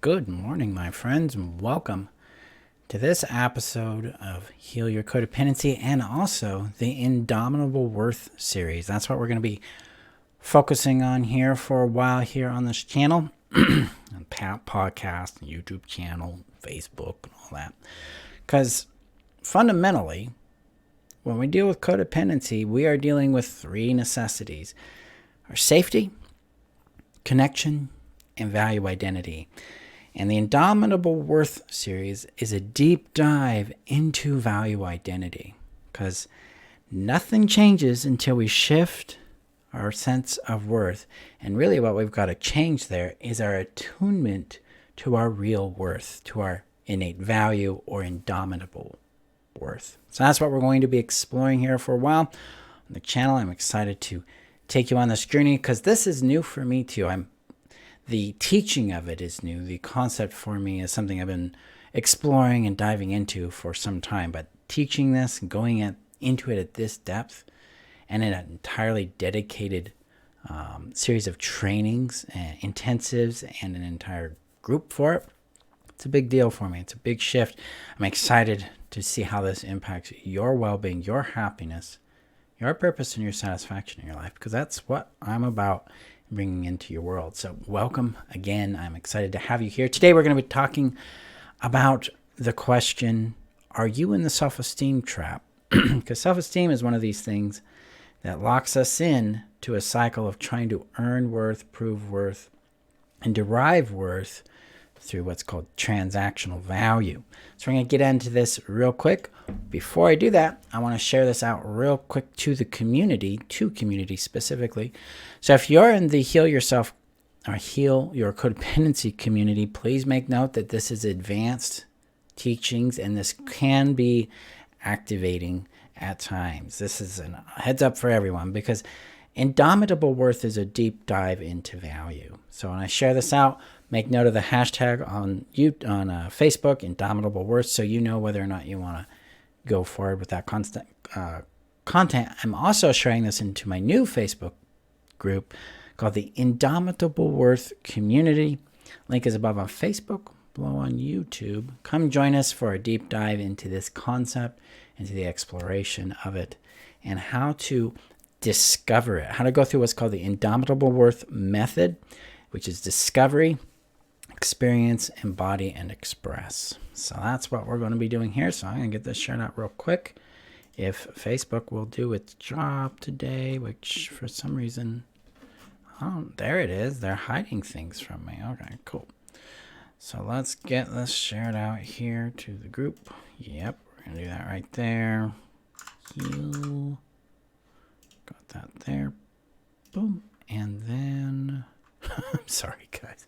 Good morning, my friends, and welcome to this episode of Heal Your Codependency and also the Indomitable Worth series. That's what we're going to be focusing on here for a while here on this channel, podcast, YouTube channel, Facebook, and all that. Because fundamentally, when we deal with codependency, we are dealing with three necessities: our safety, connection, and value identity. And the Indomitable Worth series is a deep dive into value identity, because nothing changes until we shift our sense of worth. And really what we've got to change there is our attunement to our real worth, to our innate value or indomitable worth. So that's what we're going to be exploring here for a while on the channel. I'm excited to take you on this journey because this is new for me too. The teaching of it is new. The concept for me is something I've been exploring and diving into for some time. But teaching this, going into it at this depth, and in an entirely dedicated series of trainings, intensives, and an entire group for it, it's a big deal for me. It's a big shift. I'm excited to see how this impacts your well-being, your happiness, your purpose, and your satisfaction in your life, because that's what I'm about bringing into your world. So welcome again. I'm excited to have you here. Today we're going to be talking about the question, are you in the self-esteem trap? Because self-esteem is one of these things that locks us in to a cycle of trying to earn worth, prove worth, and derive worth through what's called transactional value. So we're going to get into this real quick. Before I do that, I want to share this out real quick to the community, specifically. So if you're in the Heal Yourself or Heal Your Codependency community, please make note that this is advanced teachings and this can be activating at times. This is a heads up for everyone, because Indomitable Worth is a deep dive into value. So when I share this out, make note of the hashtag on Facebook, Indomitable Worth, so you know whether or not you want to go forward with that content. I'm also sharing this into my new Facebook group called the Indomitable Worth Community. Link is above on Facebook, below on YouTube. Come join us for a deep dive into this concept, into the exploration of it, and how to discover it, how to go through what's called the Indomitable Worth method, which is discovery, experience, embody, and express. So that's what we're going to be doing here. So I'm going to get this shared out real quick. If Facebook will do its job today, which for some reason, there it is. They're hiding things from me. Okay, cool. So let's get this shared out here to the group. Yep, we're going to do that right there. Heal. Got that there. Boom. And then, I'm sorry, guys.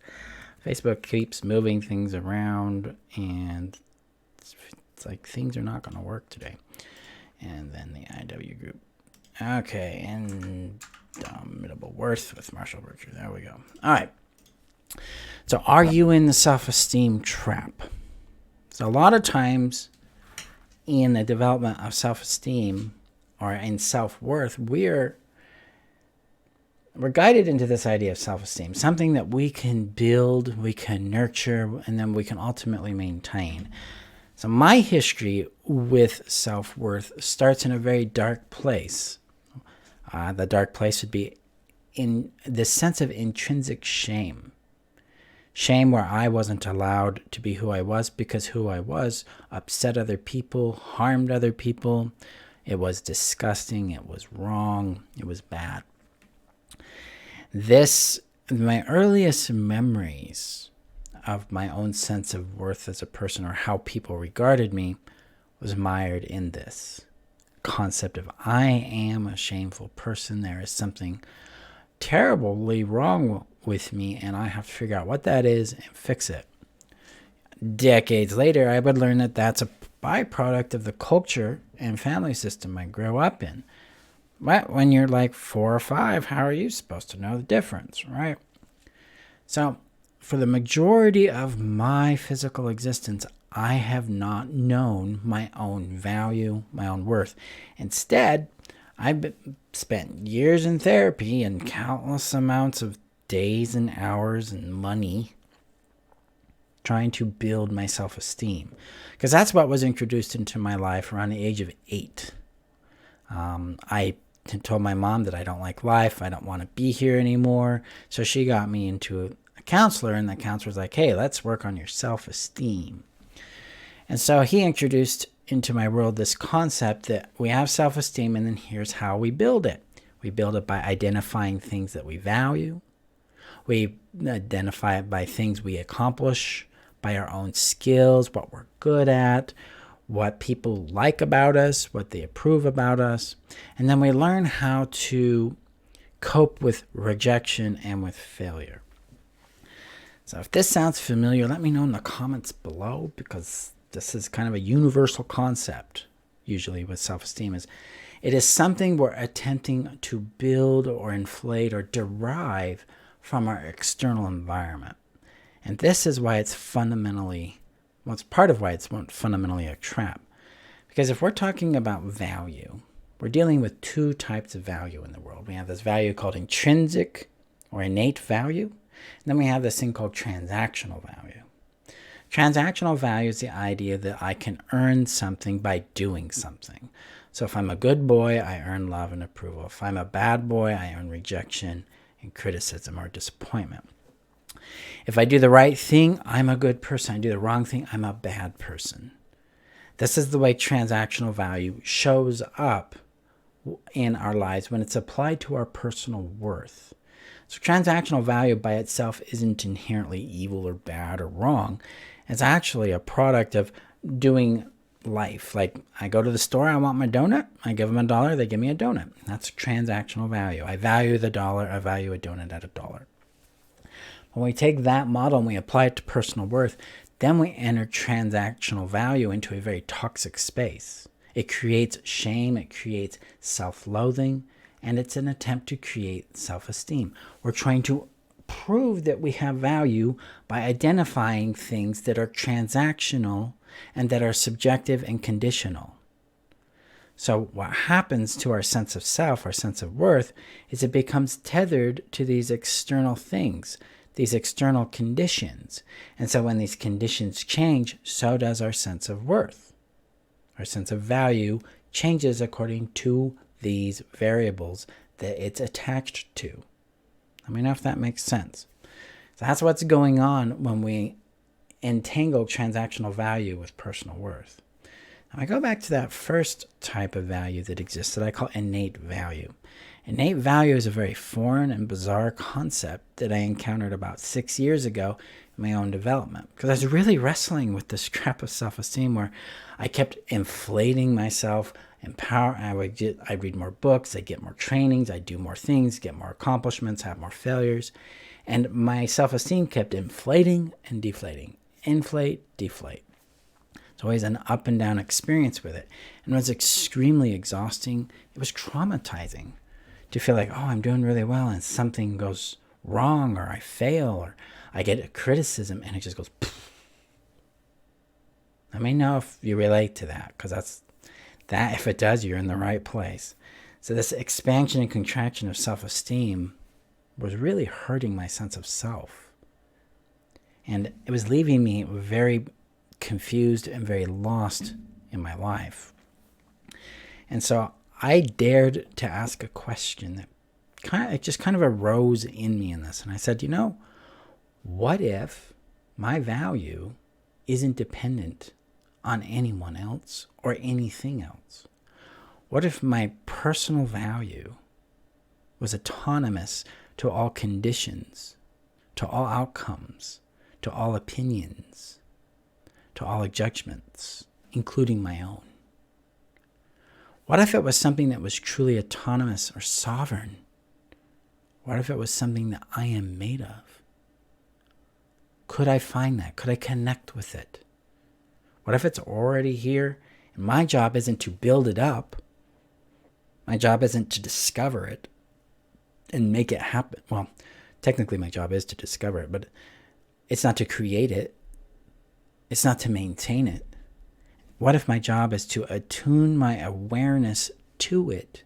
Facebook keeps moving things around, and it's like things are not going to work today. And then the IW group. Okay, Indomitable Worth with Marshall Berger. There we go. All right. So are you in the self-esteem trap? So a lot of times in the development of self-esteem or in self-worth, we're guided into this idea of self-esteem, something that we can build, we can nurture, and then we can ultimately maintain. So my history with self-worth starts in a very dark place. The dark place would be in the sense of intrinsic shame. Shame where I wasn't allowed to be who I was because who I was upset other people, harmed other people. It was disgusting, it was wrong, it was bad. My earliest memories of my own sense of worth as a person, or how people regarded me, was mired in this concept of I am a shameful person. There is something terribly wrong with me, and I have to figure out what that is and fix it. Decades later, I would learn that that's a byproduct of the culture and family system I grew up in. But when you're like 4 or 5, how are you supposed to know the difference, right? So for the majority of my physical existence, I have not known my own value, my own worth. Instead, I've spent years in therapy and countless amounts of days and hours and money trying to build my self-esteem, because that's what was introduced into my life around the age of 8. I told my mom that I don't like life. I don't want to be here anymore. So she got me into a counselor, and the counselor was like, hey, let's work on your self-esteem. And so he introduced into my world this concept that we have self-esteem, and then here's how we build it. We build it by identifying things that we value. We identify it by things we accomplish, by our own skills, what we're good at, what people like about us, what they approve about us. And then we learn how to cope with rejection and with failure. So if this sounds familiar, let me know in the comments below, because this is kind of a universal concept, usually with self-esteem. It is something we're attempting to build or inflate or derive from our external environment. And this is why it's fundamentally, well, it's part of why it's fundamentally a trap. Because if we're talking about value, we're dealing with two types of value in the world. We have this value called intrinsic or innate value. And then we have this thing called transactional value. Transactional value is the idea that I can earn something by doing something. So if I'm a good boy, I earn love and approval. If I'm a bad boy, I earn rejection and criticism or disappointment. If I do the right thing, I'm a good person. I do the wrong thing, I'm a bad person. This is the way transactional value shows up in our lives when it's applied to our personal worth. So transactional value by itself isn't inherently evil or bad or wrong. It's actually a product of doing life. Like, I go to the store, I want my donut, I give them $1, they give me a donut. That's transactional value. I value the dollar, I value a donut at $1. When we take that model and we apply it to personal worth, then we enter transactional value into a very toxic space. It creates shame, it creates self-loathing, and it's an attempt to create self-esteem. We're trying to prove that we have value by identifying things that are transactional and that are subjective and conditional. So what happens to our sense of self, our sense of worth, is it becomes tethered to these external things, these external conditions. And so when these conditions change, so does our sense of worth. Our sense of value changes according to these variables that it's attached to. Let me know if that makes sense. So that's what's going on when we entangle transactional value with personal worth. Now I go back to that first type of value that exists that I call innate value. Innate value is a very foreign and bizarre concept that I encountered about 6 years ago in my own development, because I was really wrestling with this trap of self-esteem where I kept inflating myself. I'd read more books, I'd get more trainings, I'd do more things, get more accomplishments, have more failures. And my self-esteem kept inflating and deflating. Inflate, deflate. It's always an up and down experience with it. And it was extremely exhausting. It was traumatizing to feel like, oh, I'm doing really well and something goes wrong, or I fail, or I get a criticism and it just goes poof. Let me know if you relate to that, because that, if it does, you're in the right place. So this expansion and contraction of self-esteem was really hurting my sense of self. And it was leaving me very confused and very lost in my life. And so I dared to ask a question that just kind of arose in me in this. And I said, what if my value isn't dependent on anyone else or anything else? What if my personal value was autonomous to all conditions, to all outcomes, to all opinions, to all judgments, including my own? What if it was something that was truly autonomous or sovereign? What if it was something that I am made of? Could I find that? Could I connect with it? What if it's already here? And my job isn't to build it up. My job isn't to discover it and make it happen. Well, technically my job is to discover it, but it's not to create it. It's not to maintain it. What if my job is to attune my awareness to it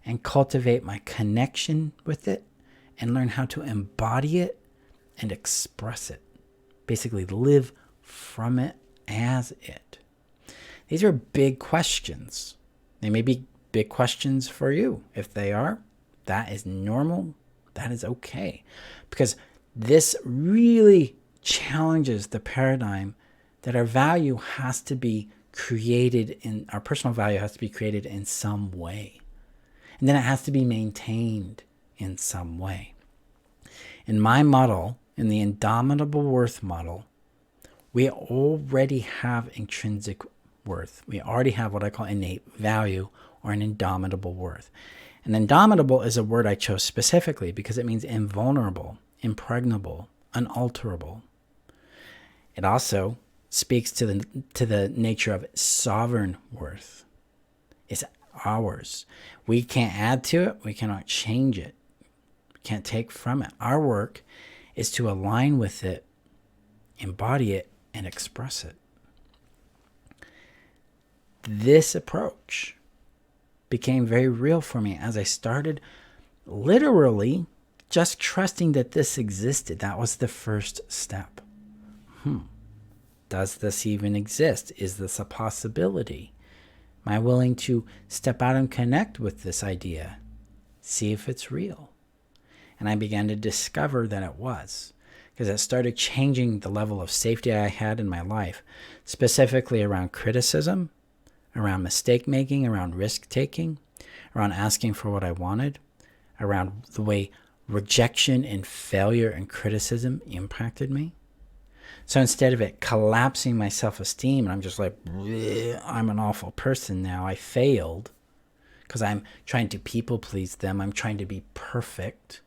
and cultivate my connection with it and learn how to embody it and express it? basically live from it as it? These are big questions. They may be big questions for you. If they are, that is normal. That is okay. Because this really challenges the paradigm that our value has to be created in, our personal value has to be created in some way. And then it has to be maintained in some way. In my model, in the indomitable worth model, we already have intrinsic worth. We already have what I call innate value, or an indomitable worth. And indomitable is a word I chose specifically because it means invulnerable, impregnable, unalterable. It also speaks to the nature of sovereign worth. It's ours. We can't add to it. We cannot change it. We can't take from it. Our work is to align with it, embody it, and express it. This approach became very real for me as I started literally just trusting that this existed. That was the first step. Does this even exist? Is this a possibility? Am I willing to step out and connect with this idea? See if it's real. And I began to discover that it was, because it started changing the level of safety I had in my life, specifically around criticism, around mistake making, around risk taking, around asking for what I wanted, around the way rejection and failure and criticism impacted me. So instead of it collapsing my self-esteem, and I'm just like, I'm an awful person now, I failed, because I'm trying to people please them, I'm trying to be perfect,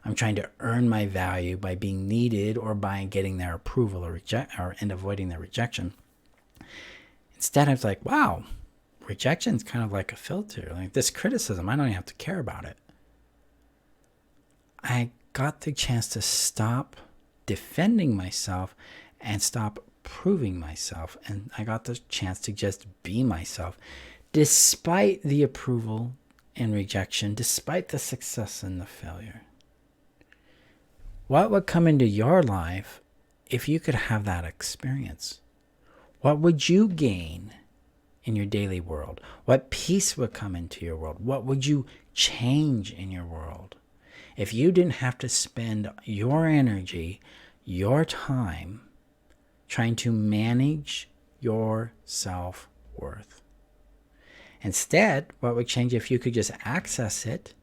I'm trying to earn my value by being needed or by getting their approval and avoiding their rejection. Instead, I was like, wow, rejection's kind of like a filter. Like this criticism, I don't even have to care about it. I got the chance to stop defending myself and stop proving myself. And I got the chance to just be myself, despite the approval and rejection, despite the success and the failure. What would come into your life if you could have that experience? What would you gain in your daily world? What peace would come into your world? What would you change in your world if you didn't have to spend your energy, your time, trying to manage your self-worth? Instead, what would change if you could just access it,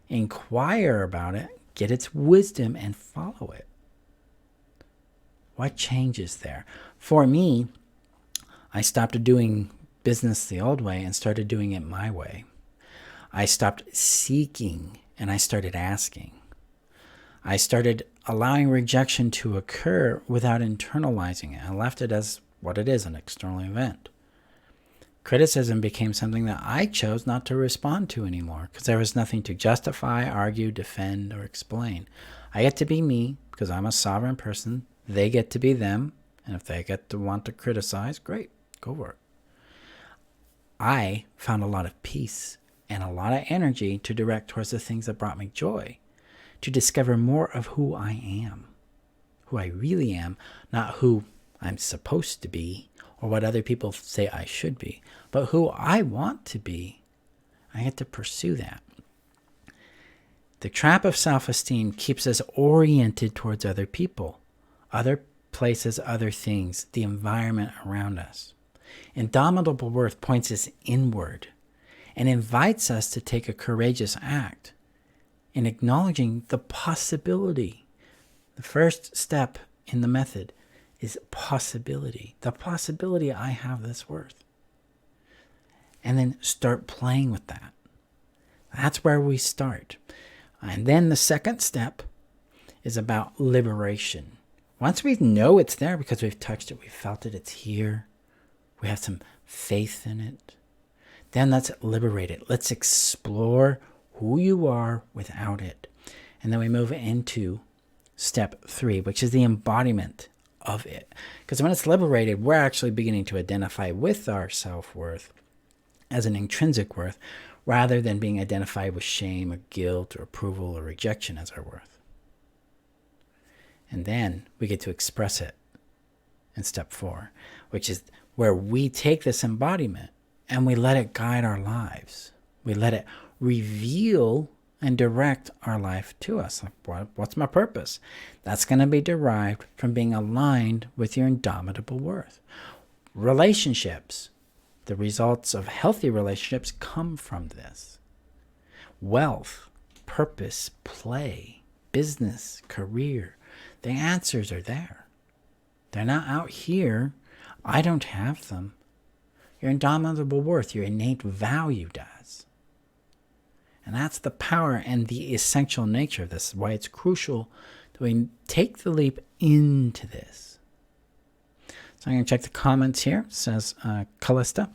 inquire about it, get its wisdom, and follow it? What changes there? For me, I stopped doing business the old way and started doing it my way. I stopped seeking and I started asking. I started allowing rejection to occur without internalizing it. I left it as what it is, an external event. Criticism became something that I chose not to respond to anymore because there was nothing to justify, argue, defend, or explain. I get to be me because I'm a sovereign person. They get to be them. And if they get to want to criticize, great, go for it. I found a lot of peace and a lot of energy to direct towards the things that brought me joy, to discover more of who I am, who I really am, not who I'm supposed to be or what other people say I should be, but who I want to be. I get to pursue that. The trap of self-esteem keeps us oriented towards other people, other places, other things, the environment around us. Indomitable worth points us inward and invites us to take a courageous act in acknowledging the possibility. The first step in the method is possibility. The possibility I have this worth. And then start playing with that. That's where we start. And then the second step is about liberation. Once we know it's there because we've touched it, we've felt it, it's here, we have some faith in it, then let's liberate it. Let's explore who you are without it. And then we move into step 3, which is the embodiment of it. Because when it's liberated, we're actually beginning to identify with our self-worth as an intrinsic worth, rather than being identified with shame or guilt or approval or rejection as our worth. And then we get to express it in step 4, which is where we take this embodiment and we let it guide our lives. We let it reveal and direct our life to us. Like, what's my purpose? That's going to be derived from being aligned with your indomitable worth. Relationships, the results of healthy relationships come from this. Wealth, purpose, play, business, career, the answers are there. They're not out here. I don't have them. Your indomitable worth, your innate value does. And that's the power and the essential nature of this, why it's crucial that we take the leap into this. So I'm going to check the comments here. It says, Callista,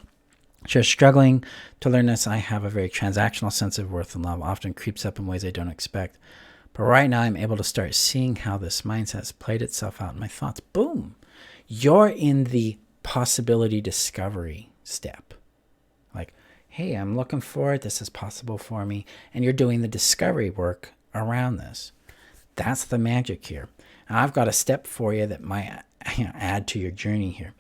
you're struggling to learn this. I have a very transactional sense of worth and love, often creeps up in ways I don't expect. But right now I'm able to start seeing how this mindset has played itself out in my thoughts. Boom. You're in the possibility discovery step. Like, hey, I'm looking for it. This is possible for me. And you're doing the discovery work around this. That's the magic here. Now, I've got a step for you that might add to your journey here.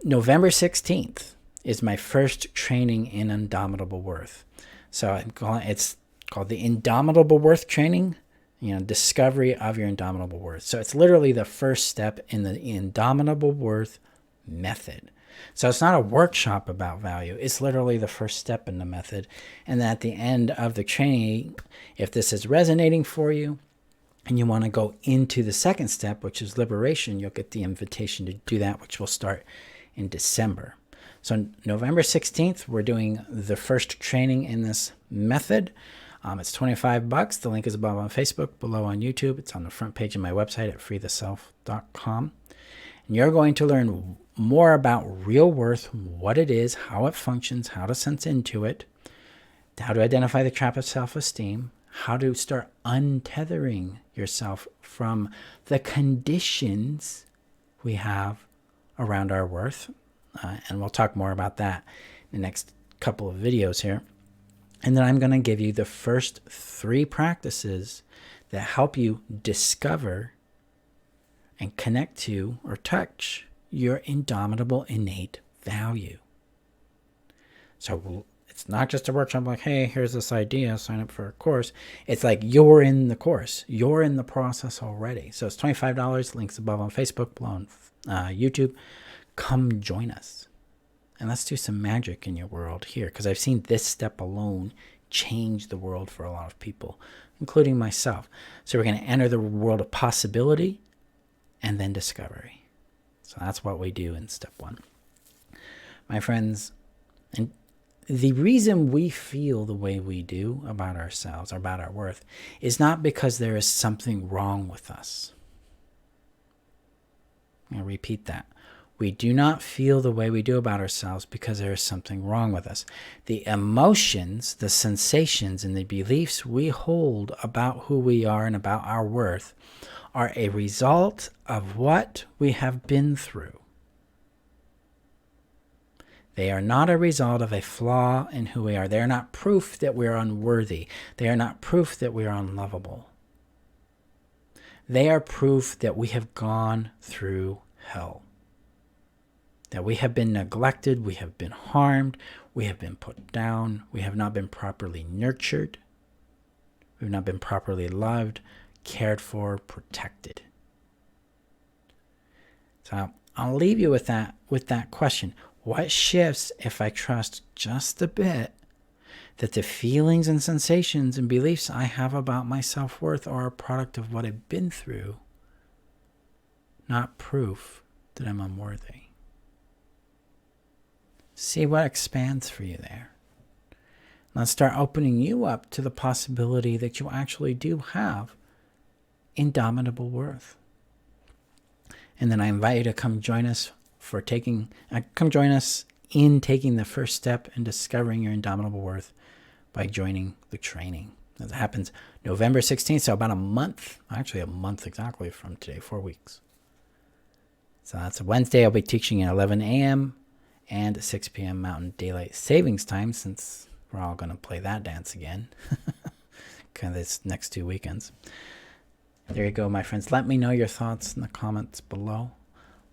November 16th is my first training in indomitable worth. So it's called the Indomitable Worth Training, discovery of your indomitable worth. So it's literally the first step in the Indomitable Worth method. So it's not a workshop about value. It's literally the first step in the method. And at the end of the training, if this is resonating for you and you want to go into the second step, which is liberation, you'll get the invitation to do that, which will start in December. So November 16th, we're doing the first training in this method. It's $25. The link is above on Facebook, below on YouTube. It's on the front page of my website at freetheself.com. And you're going to learn more about real worth, what it is, how it functions, how to sense into it, how to identify the trap of self-esteem, how to start untethering yourself from the conditions we have around our worth. And we'll talk more about that in the next couple of videos here. And then I'm going to give you the first 3 practices that help you discover and connect to or touch your indomitable innate value. So it's not just a workshop like, hey, here's this idea, sign up for a course. It's like you're in the course. You're in the process already. So it's $25. Links above on Facebook, below on YouTube. Come join us. And let's do some magic in your world here, because I've seen this step alone change the world for a lot of people, including myself. So we're going to enter the world of possibility and then discovery. So that's what we do in step 1. My friends, and the reason we feel the way we do about ourselves or about our worth is not because there is something wrong with us. I'm going to repeat that. We do not feel the way we do about ourselves because there is something wrong with us. The emotions, the sensations, and the beliefs we hold about who we are and about our worth are a result of what we have been through. They are not a result of a flaw in who we are. They are not proof that we are unworthy. They are not proof that we are unlovable. They are proof that we have gone through hell. That we have been neglected, we have been harmed, we have been put down, we have not been properly nurtured, we've not been properly loved, cared for, protected. So I'll leave you with that question. What shifts if I trust just a bit that the feelings and sensations and beliefs I have about my self-worth are a product of what I've been through, not proof that I'm unworthy? See what expands for you there. Let's start opening you up to the possibility that you actually do have indomitable worth. And then I invite you to come join us in taking the first step in discovering your indomitable worth by joining the training. That happens November 16th, so about a month exactly from today, 4 weeks. So that's a Wednesday. I'll be teaching at 11 a.m. and 6 p.m. Mountain Daylight Savings Time, since we're all going to play that dance again. Kind of this next 2 weekends. There you go, my friends. Let me know your thoughts in the comments below.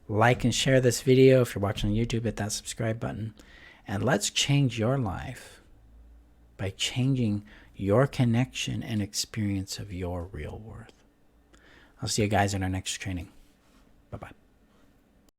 Like and share this video. If you're watching on YouTube, hit that subscribe button. And let's change your life by changing your connection and experience of your real worth. I'll see you guys in our next training. Bye-bye.